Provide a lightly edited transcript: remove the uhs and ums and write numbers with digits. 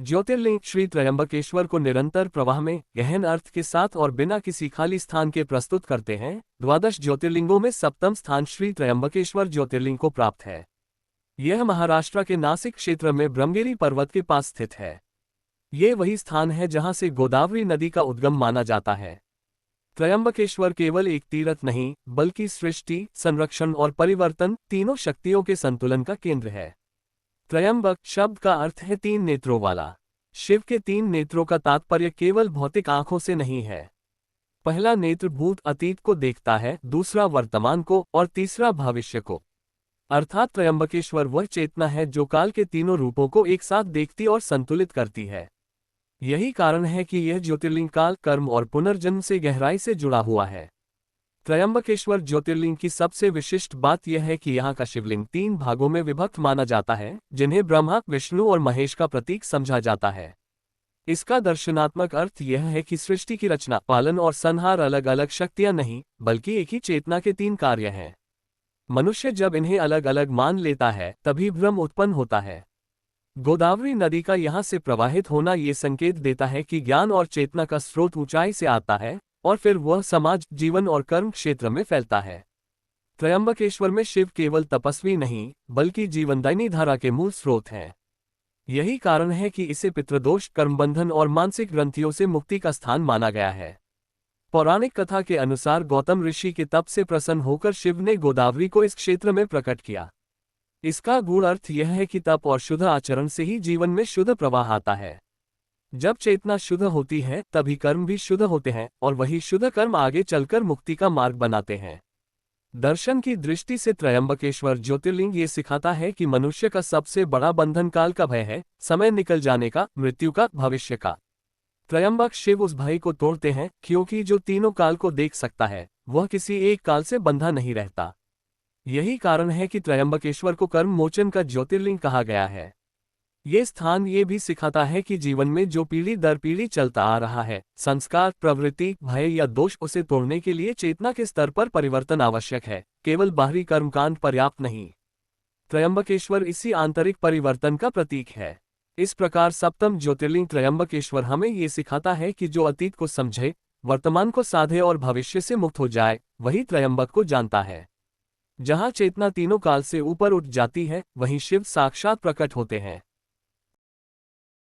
ज्योतिर्लिंग श्री त्र्यंबकेश्वर को निरंतर प्रवाह में गहन अर्थ के साथ और बिना किसी खाली स्थान के प्रस्तुत करते हैं। द्वादश ज्योतिर्लिंगों में सप्तम स्थान श्री त्र्यंबकेश्वर ज्योतिर्लिंग को प्राप्त है। यह महाराष्ट्र के नासिक क्षेत्र में ब्रह्मगिरी पर्वत के पास स्थित है। ये वही स्थान है जहां से गोदावरी नदी का उद्गम माना जाता है। त्र्यंबकेश्वर केवल एक तीर्थ नहीं, बल्कि सृष्टि, संरक्षण और परिवर्तन तीनों शक्तियों के संतुलन का केंद्र है। त्र्यंबक शब्द का अर्थ है तीन नेत्रों वाला। शिव के तीन नेत्रों का तात्पर्य केवल भौतिक आंखों से नहीं है। पहला नेत्र भूत अतीत को देखता है, दूसरा वर्तमान को और तीसरा भविष्य को। अर्थात त्र्यंबकेश्वर वह चेतना है जो काल के तीनों रूपों को एक साथ देखती और संतुलित करती है। यही कारण है कि यह ज्योतिर्लिंग काल, कर्म और पुनर्जन्म से गहराई से जुड़ा हुआ है। त्र्यंबकेश्वर ज्योतिर्लिंग की सबसे विशिष्ट बात यह है कि यहाँ का शिवलिंग तीन भागों में विभक्त माना जाता है, जिन्हें ब्रह्मा, विष्णु और महेश का प्रतीक समझा जाता है। इसका दर्शनात्मक अर्थ यह है कि सृष्टि की रचना, पालन और संहार अलग अलग शक्तियां नहीं, बल्कि एक ही चेतना के तीन कार्य हैं। मनुष्य जब इन्हें अलग अलग मान लेता है, तभी भ्रम उत्पन्न होता है। गोदावरी नदी का यहाँ से प्रवाहित होना ये संकेत देता है कि ज्ञान और चेतना का स्रोत ऊंचाई से आता है और फिर वह समाज, जीवन और कर्म क्षेत्र में फैलता है। त्र्यंबकेश्वर में शिव केवल तपस्वी नहीं, बल्कि जीवनदायिनी धारा के मूल स्रोत हैं। यही कारण है कि इसे पितृदोष, कर्मबंधन और मानसिक ग्रंथियों से मुक्ति का स्थान माना गया है। पौराणिक कथा के अनुसार गौतम ऋषि के तप से प्रसन्न होकर शिव ने गोदावरी को इस क्षेत्र में प्रकट किया। इसका गूढ़ अर्थ यह है कि तप और शुद्ध आचरण से ही जीवन में शुद्ध प्रवाह आता है। जब चेतना शुद्ध होती है, तभी कर्म भी शुद्ध होते हैं और वही शुद्ध कर्म आगे चलकर मुक्ति का मार्ग बनाते हैं। दर्शन की दृष्टि से त्र्यंबकेश्वर ज्योतिर्लिंग ये सिखाता है कि मनुष्य का सबसे बड़ा बंधन काल का भय है, समय निकल जाने का, मृत्यु का, भविष्य का। त्र्यंबक शिव उस भय को तोड़ते हैं, क्योंकि जो तीनों काल को देख सकता है, वह किसी एक काल से बंधा नहीं रहता। यही कारण है कि त्र्यंबकेश्वर को कर्म मोचन का ज्योतिर्लिंग कहा गया है। ये स्थान ये भी सिखाता है कि जीवन में जो पीढ़ी दर पीढ़ी चलता आ रहा है, संस्कार, प्रवृत्ति, भय या दोष, उसे तोड़ने के लिए चेतना के स्तर पर परिवर्तन आवश्यक है, केवल बाहरी कर्मकांड पर्याप्त नहीं। त्र्यंबकेश्वर इसी आंतरिक परिवर्तन का प्रतीक है। इस प्रकार सप्तम ज्योतिर्लिंग त्र्यंबकेश्वर हमें ये सिखाता है कि जो अतीत को समझे, वर्तमान को साधे और भविष्य से मुक्त हो जाए, वही त्र्यंबक को जानता है। जहाँ चेतना तीनों काल से ऊपर उठ जाती है, वहीं शिव साक्षात प्रकट होते हैं।